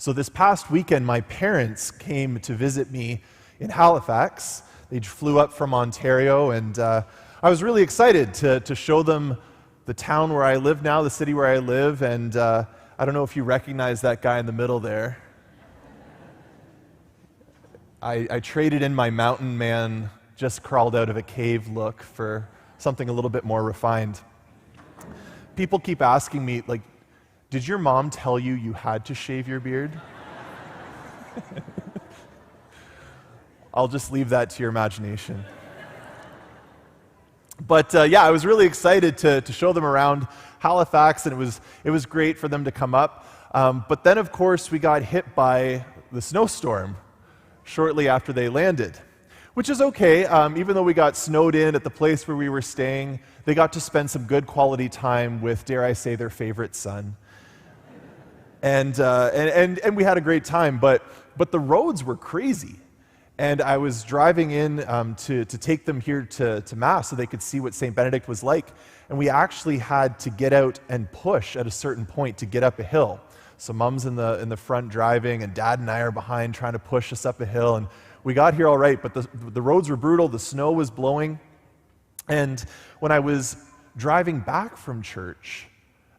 So this past weekend, my parents came to visit me in Halifax. They flew up from Ontario, and I was really excited to show them the town where I live now, the city where I live, and I don't know if you recognize that guy in the middle there. I traded in my mountain man, just crawled out of a cave look for something a little bit more refined. People keep asking me, like, did your mom tell you you had to shave your beard? I'll just leave that to your imagination. But I was really excited to show them around Halifax, and it was great for them to come up. But then, of course, we got hit by the snowstorm shortly after they landed, which is okay. Even though we got snowed in at the place where we were staying, they got to spend some good quality time with, dare I say, their favorite son. And we had a great time, but the roads were crazy. And I was driving in to take them here to Mass so they could see what St. Benedict was like. And we actually had to get out and push at a certain point to get up a hill. So Mom's in the front driving, and Dad and I are behind trying to push us up a hill. And we got here all right, but the roads were brutal. The snow was blowing. And when I was driving back from church,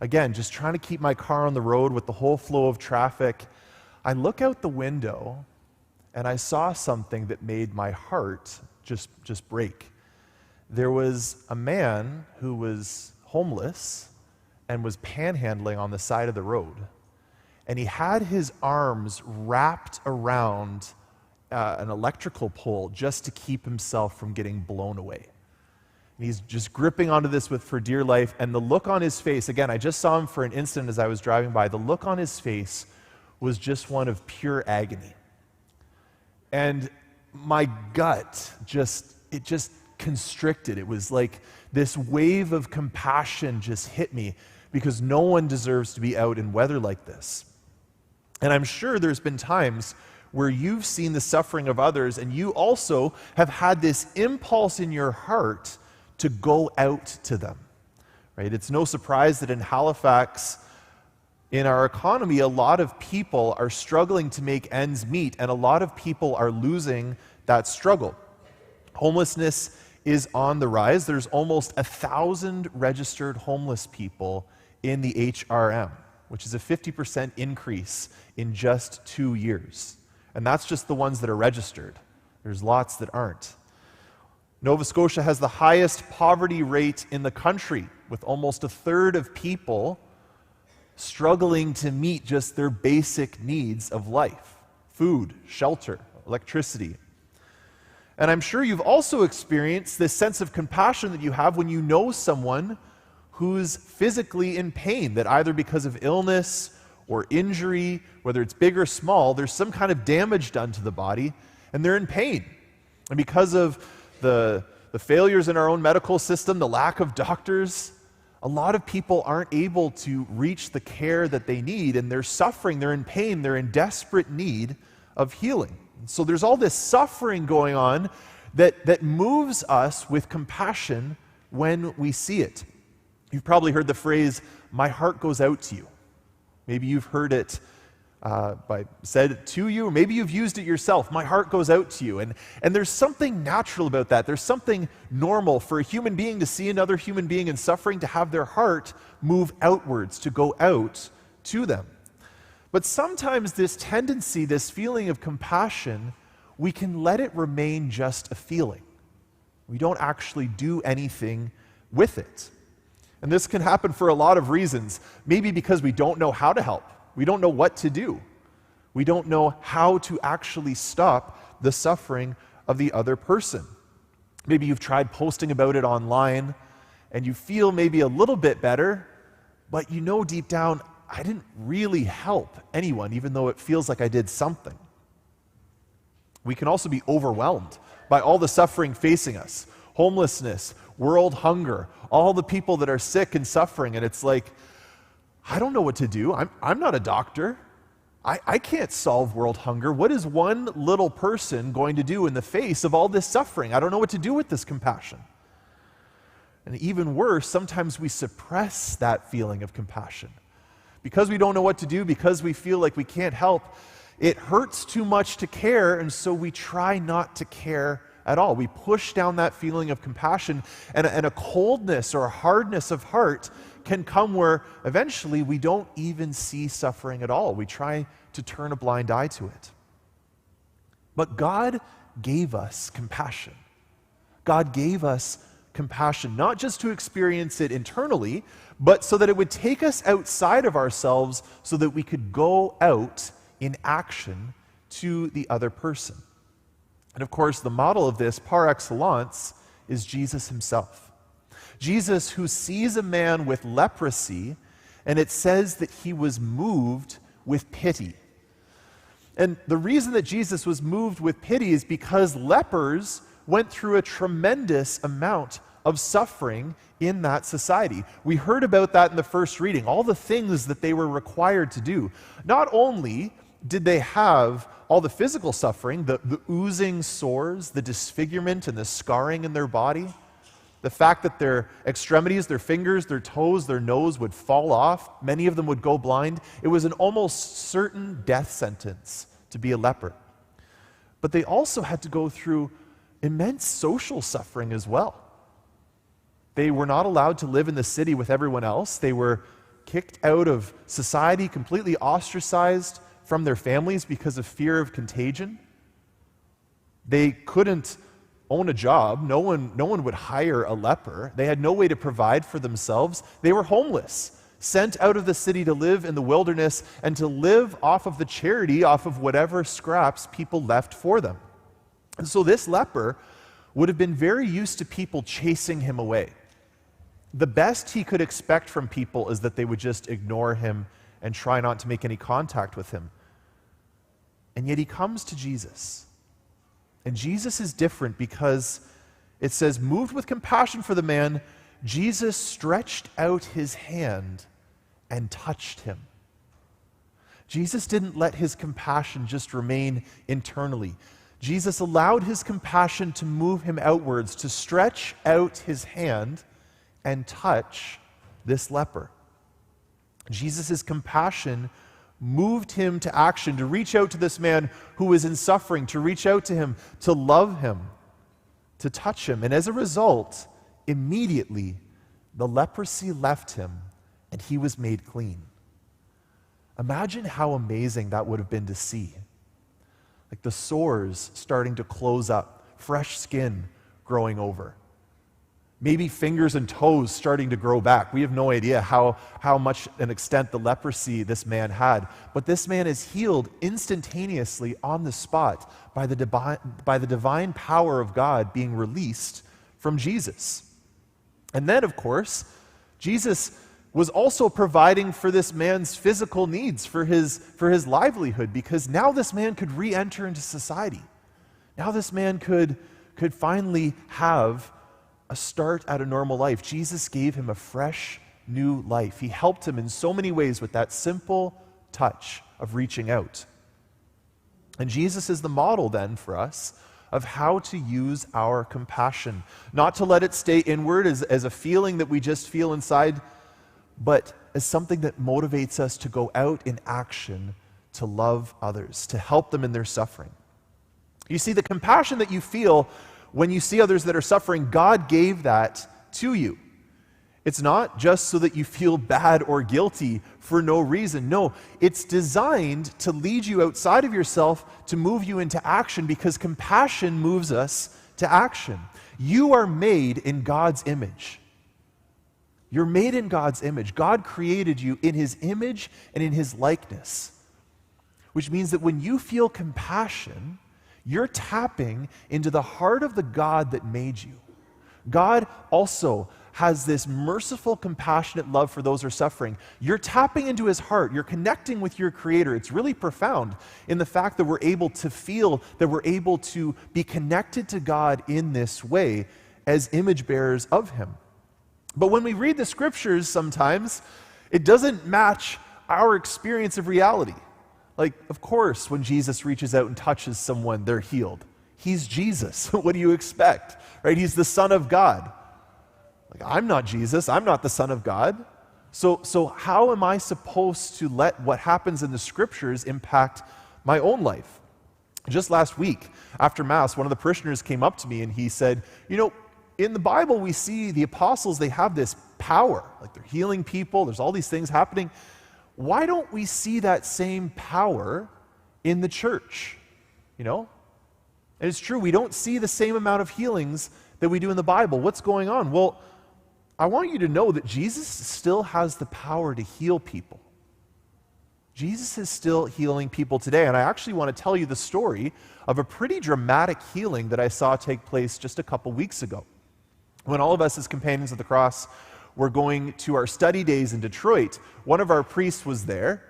again, just trying to keep my car on the road with the whole flow of traffic, I look out the window and I saw something that made my heart just break. There was a man who was homeless and was panhandling on the side of the road. And he had his arms wrapped around an electrical pole just to keep himself from getting blown away. And he's just gripping onto this for dear life, and the look on his face, again, I just saw him for an instant as I was driving by, the look on his face was just one of pure agony. And my gut just constricted. It was like this wave of compassion just hit me, because no one deserves to be out in weather like this. And I'm sure there's been times where you've seen the suffering of others, and you also have had this impulse in your heart to go out to them, right? It's no surprise that in Halifax, in our economy, a lot of people are struggling to make ends meet, and a lot of people are losing that struggle. Homelessness is on the rise. There's almost 1,000 registered homeless people in the HRM, which is a 50% increase in just 2 years. And that's just the ones that are registered. There's lots that aren't. Nova Scotia has the highest poverty rate in the country, with almost a third of people struggling to meet just their basic needs of life: food, shelter, electricity. And I'm sure you've also experienced this sense of compassion that you have when you know someone who's physically in pain, that either because of illness or injury, whether it's big or small, there's some kind of damage done to the body, and they're in pain. And because of the failures in our own medical system, the lack of doctors, a lot of people aren't able to reach the care that they need, and they're suffering, they're in pain, they're in desperate need of healing. So there's all this suffering going on that moves us with compassion when we see it. You've probably heard the phrase, "My heart goes out to you." Maybe you've heard it said to you, or maybe you've used it yourself. My heart goes out to you. And there's something natural about that. There's something normal for a human being to see another human being in suffering, to have their heart move outwards, to go out to them. But sometimes this tendency, this feeling of compassion, we can let it remain just a feeling. We don't actually do anything with it. And this can happen for a lot of reasons. Maybe because we don't know how to help. We don't know what to do. We don't know how to actually stop the suffering of the other person. Maybe you've tried posting about it online, and you feel maybe a little bit better, but you know deep down, I didn't really help anyone, even though it feels like I did something. We can also be overwhelmed by all the suffering facing us. Homelessness, world hunger, all the people that are sick and suffering, and it's like, I don't know what to do. I'm not a doctor. I can't solve world hunger. What is one little person going to do in the face of all this suffering? I don't know what to do with this compassion. And even worse, sometimes we suppress that feeling of compassion because we don't know what to do, because we feel like we can't help, it hurts too much to care, and so we try not to care at all. We push down that feeling of compassion, and a coldness or a hardness of heart can come where eventually we don't even see suffering at all. We try to turn a blind eye to it. But God gave us compassion. God gave us compassion, not just to experience it internally, but so that it would take us outside of ourselves so that we could go out in action to the other person. And of course, the model of this, par excellence, is Jesus himself. Jesus, who sees a man with leprosy, and it says that he was moved with pity. And the reason that Jesus was moved with pity is because lepers went through a tremendous amount of suffering in that society. We heard about that in the first reading, all the things that they were required to do. Not only did they have all the physical suffering, the oozing sores, the disfigurement and the scarring in their body, the fact that their extremities, their fingers, their toes, their nose would fall off, many of them would go blind. It was an almost certain death sentence to be a leper. But they also had to go through immense social suffering as well. They were not allowed to live in the city with everyone else. They were kicked out of society, completely ostracized from their families because of fear of contagion. They couldn't own a job. No one would hire a leper. They had no way to provide for themselves. They were homeless, sent out of the city to live in the wilderness and to live off of the charity, off of whatever scraps people left for them. And so this leper would have been very used to people chasing him away. The best he could expect from people is that they would just ignore him and try not to make any contact with him. And yet he comes to Jesus. And Jesus is different because it says, moved with compassion for the man, Jesus stretched out his hand and touched him. Jesus didn't let his compassion just remain internally. Jesus allowed his compassion to move him outwards, to stretch out his hand and touch this leper. Jesus' compassion moved him to action, to reach out to this man who was in suffering, to reach out to him, to love him, to touch him. And as a result, immediately the leprosy left him and he was made clean. Imagine how amazing that would have been to see. Like the sores starting to close up, fresh skin growing over. Maybe fingers and toes starting to grow back. We have no idea how much an extent the leprosy this man had. But this man is healed instantaneously on the spot by the divine power of God being released from Jesus. And then, of course, Jesus was also providing for this man's physical needs, for his livelihood, because now this man could re-enter into society. Now this man could finally have a start at a normal life. Jesus gave him a fresh, new life. He helped him in so many ways with that simple touch of reaching out. And Jesus is the model then for us of how to use our compassion. Not to let it stay inward as a feeling that we just feel inside, but as something that motivates us to go out in action to love others, to help them in their suffering. You see, the compassion that you feel when you see others that are suffering, God gave that to you. It's not just so that you feel bad or guilty for no reason. No, it's designed to lead you outside of yourself, to move you into action, because compassion moves us to action. You are made in God's image. You're made in God's image. God created you in his image and in his likeness, which means that when you feel compassion, you're tapping into the heart of the God that made you. God also has this merciful, compassionate love for those who are suffering. You're tapping into his heart. You're connecting with your Creator. It's really profound in the fact that we're able to feel, that we're able to be connected to God in this way as image bearers of him. But when we read the scriptures sometimes, it doesn't match our experience of reality. Like, of course, when Jesus reaches out and touches someone, they're healed. He's Jesus. What do you expect? Right? He's the Son of God. Like, I'm not Jesus. I'm not the Son of God. So how am I supposed to let what happens in the scriptures impact my own life? Just last week, after Mass, one of the parishioners came up to me and he said, in the Bible we see the apostles, they have this power, like they're healing people, there's all these things happening. Why don't we see that same power in the church? And it's true, we don't see the same amount of healings that we do in the Bible. What's going on? Well, I want you to know that Jesus still has the power to heal people. Jesus is still healing people today, and I actually want to tell you the story of a pretty dramatic healing that I saw take place just a couple weeks ago. When all of us as Companions of the Cross were going to our study days in Detroit, one of our priests was there,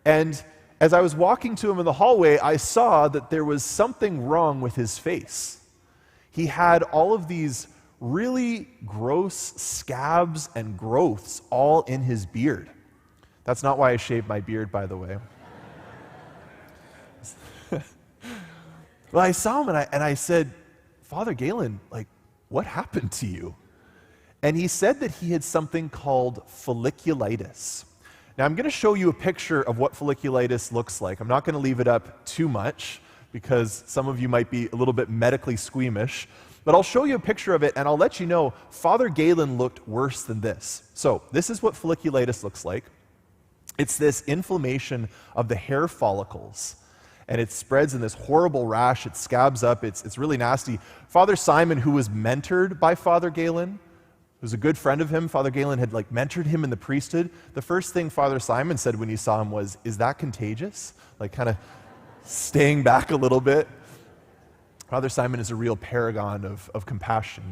and as I was walking to him in the hallway, I saw that there was something wrong with his face. He had all of these really gross scabs and growths all in his beard. That's not why I shaved my beard, by the way. Well, I saw him and I said, Father Galen, what happened to you? And he said that he had something called folliculitis. Now, I'm going to show you a picture of what folliculitis looks like. I'm not going to leave it up too much because some of you might be a little bit medically squeamish. But I'll show you a picture of it, and I'll let you know, Father Galen looked worse than this. So this is what folliculitis looks like. It's this inflammation of the hair follicles, and it spreads in this horrible rash. It scabs up. It's really nasty. Father Simon, who was mentored by Father Galen, who's a good friend of him, Father Galen had mentored him in the priesthood. The first thing Father Simon said when he saw him was, "Is that contagious?" Kind of staying back a little bit. Father Simon is a real paragon of compassion,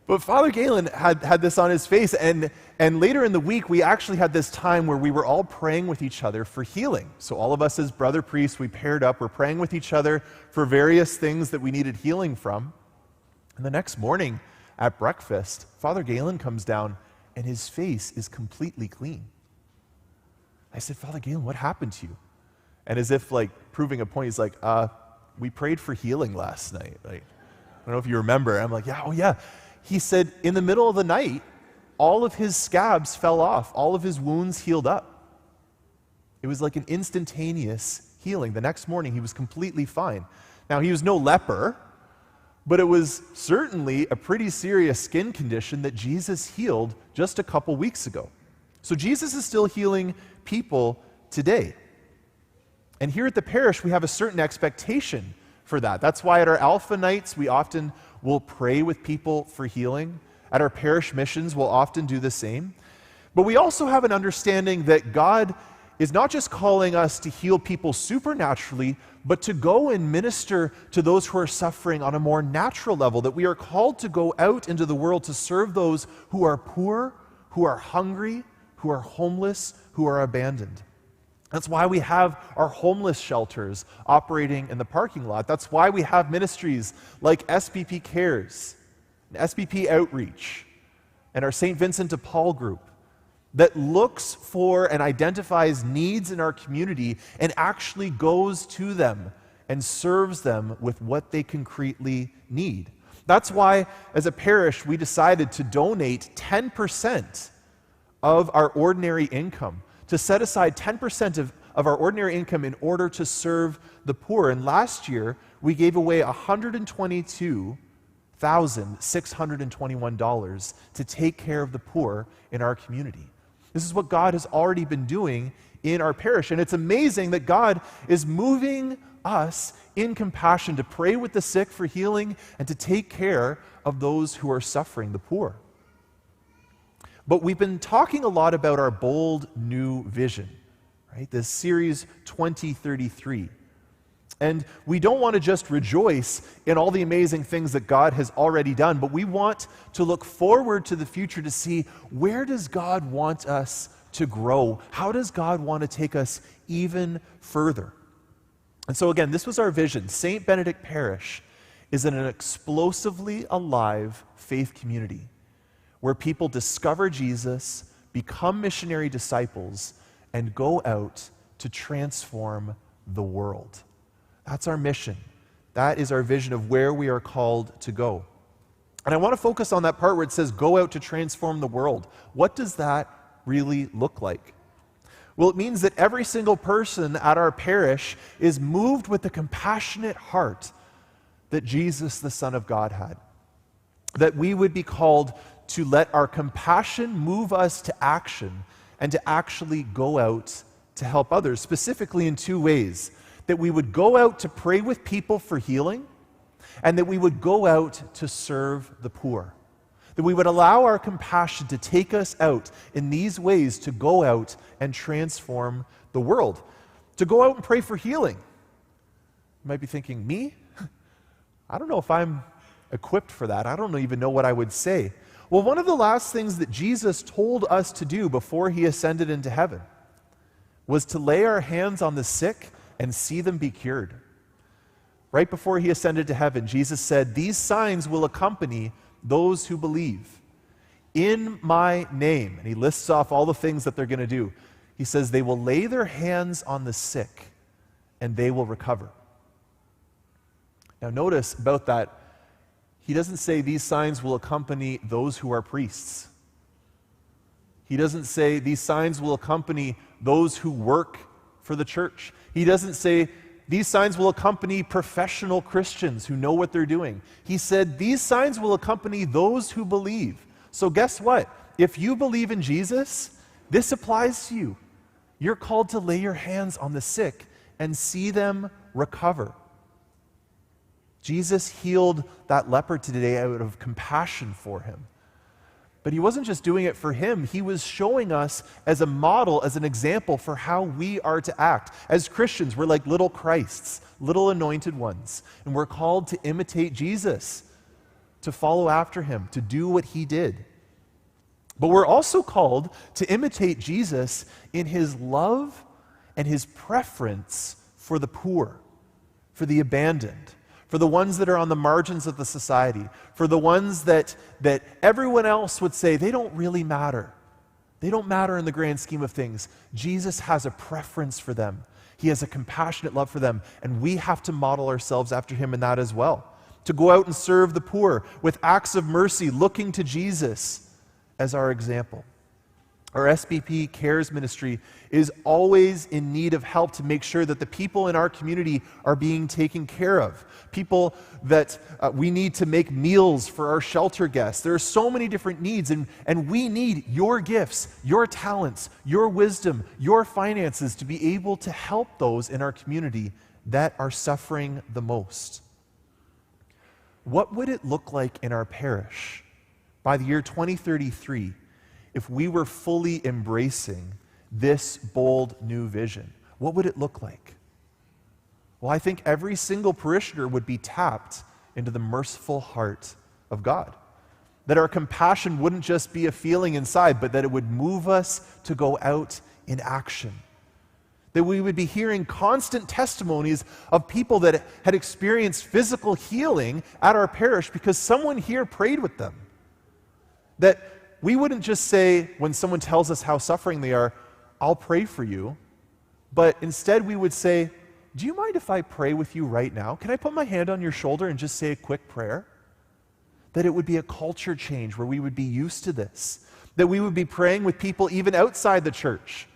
But Father Galen had this on his face, and later in the week, we actually had this time where we were all praying with each other for healing. So all of us as brother priests, we paired up, we're praying with each other for various things that we needed healing from. And the next morning at breakfast, Father Galen comes down, and his face is completely clean. I said, Father Galen, what happened to you? And as if proving a point, he's like, we prayed for healing last night. I don't know if you remember. I'm like, yeah, oh yeah. He said, in the middle of the night, all of his scabs fell off. All of his wounds healed up. It was like an instantaneous healing. The next morning, he was completely fine. Now, he was no leper, but it was certainly a pretty serious skin condition that Jesus healed just a couple weeks ago. So Jesus is still healing people today. And here at the parish, we have a certain expectation for that. That's why at our Alpha nights, we often will pray with people for healing. At our parish missions, we'll often do the same. But we also have an understanding that God is not just calling us to heal people supernaturally, but to go and minister to those who are suffering on a more natural level, that we are called to go out into the world to serve those who are poor, who are hungry, who are homeless, who are abandoned. That's why we have our homeless shelters operating in the parking lot. That's why we have ministries like SBP Cares, and SBP Outreach, and our St. Vincent de Paul group that looks for and identifies needs in our community and actually goes to them and serves them with what they concretely need. That's why, as a parish, we decided to donate 10% of our ordinary income, to set aside 10% of our ordinary income in order to serve the poor. And last year, we gave away $122,621 to take care of the poor in our community. This is what God has already been doing in our parish. And it's amazing that God is moving us in compassion to pray with the sick for healing and to take care of those who are suffering, the poor. But we've been talking a lot about our bold new vision, right? This series 2033. And we don't want to just rejoice in all the amazing things that God has already done, but we want to look forward to the future to see, where does God want us to grow? How does God want to take us even further? And so again, this was our vision. St. Benedict Parish is an explosively alive faith community where people discover Jesus, become missionary disciples, and go out to transform the world. That's our mission. That is our vision of where we are called to go. And I want to focus on that part where it says, go out to transform the world. What does that really look like? Well, it means that every single person at our parish is moved with the compassionate heart that Jesus, the Son of God, had. That we would be called to let our compassion move us to action and to actually go out to help others, specifically in two ways. That we would go out to pray with people for healing, and that we would go out to serve the poor. That we would allow our compassion to take us out in these ways to go out and transform the world. To go out and pray for healing. You might be thinking, me? I don't know if I'm equipped for that. I don't even know what I would say. Well, one of the last things that Jesus told us to do before he ascended into heaven was to lay our hands on the sick and see them be cured. Right before he ascended to heaven, Jesus said, "These signs will accompany those who believe in my name." And he lists off all the things that they're going to do. He says, they will lay their hands on the sick and they will recover. Now notice about that, he doesn't say these signs will accompany those who are priests. He doesn't say these signs will accompany those who work for the church. He doesn't say these signs will accompany professional Christians who know what they're doing. He said these signs will accompany those who believe. So guess what? If you believe in Jesus, this applies to you. You're called to lay your hands on the sick and see them recover. Jesus healed that leper today out of compassion for him. But he wasn't just doing it for him. He was showing us as a model, as an example for how we are to act. As Christians, we're like little Christs, little anointed ones. And we're called to imitate Jesus, to follow after him, to do what he did. But we're also called to imitate Jesus in his love and his preference for the poor, for the abandoned, for the ones that are on the margins of the society, for the ones that everyone else would say, they don't really matter. They don't matter in the grand scheme of things. Jesus has a preference for them. He has a compassionate love for them, and we have to model ourselves after him in that as well. To go out and serve the poor with acts of mercy, looking to Jesus as our example. Our SBP Cares ministry is always in need of help to make sure that the people in our community are being taken care of. People that we need to make meals for our shelter guests. There are so many different needs, and we need your gifts, your talents, your wisdom, your finances to be able to help those in our community that are suffering the most. What would it look like in our parish by the year 2033 if we were fully embracing this bold new vision? What would it look like? Well, I think every single parishioner would be tapped into the merciful heart of God. That our compassion wouldn't just be a feeling inside, but that it would move us to go out in action. That we would be hearing constant testimonies of people that had experienced physical healing at our parish because someone here prayed with them. That we wouldn't just say, when someone tells us how suffering they are, I'll pray for you. But instead we would say, do you mind if I pray with you right now? Can I put my hand on your shoulder and just say a quick prayer? That it would be a culture change where we would be used to this. That we would be praying with people even outside the church,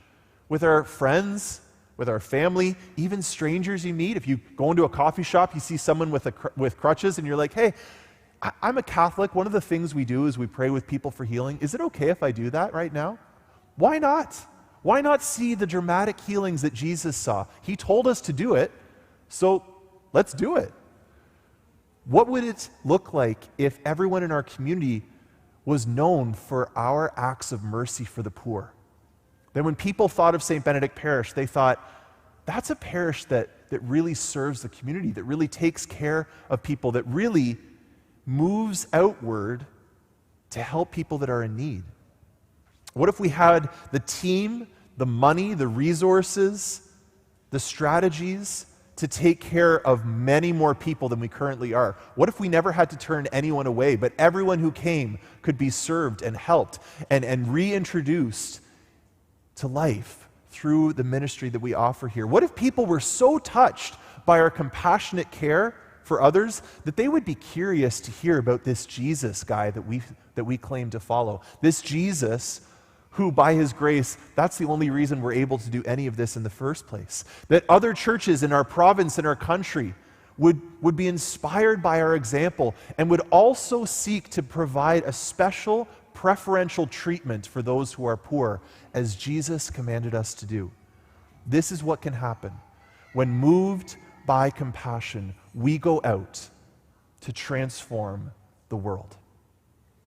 with our friends, with our family, even strangers you meet. If you go into a coffee shop, you see someone with crutches and you're like, hey, I'm a Catholic. One of the things we do is we pray with people for healing. Is it okay if I do that right now? Why not? Why not see the dramatic healings that Jesus saw? He told us to do it, so let's do it. What would it look like if everyone in our community was known for our acts of mercy for the poor? Then when people thought of St. Benedict Parish, they thought, that's a parish that really serves the community, that really takes care of people, that really moves outward to help people that are in need. What if we had the team, the money, the resources, the strategies to take care of many more people than we currently are? What if we never had to turn anyone away, but everyone who came could be served and helped and reintroduced to life through the ministry that we offer here? What if people were so touched by our compassionate care for others, that they would be curious to hear about this Jesus guy that we claim to follow. This Jesus who, by his grace, that's the only reason we're able to do any of this in the first place. That other churches in our province, in our country, would be inspired by our example and would also seek to provide a special preferential treatment for those who are poor, as Jesus commanded us to do. This is what can happen. When moved by compassion, we go out to transform the world.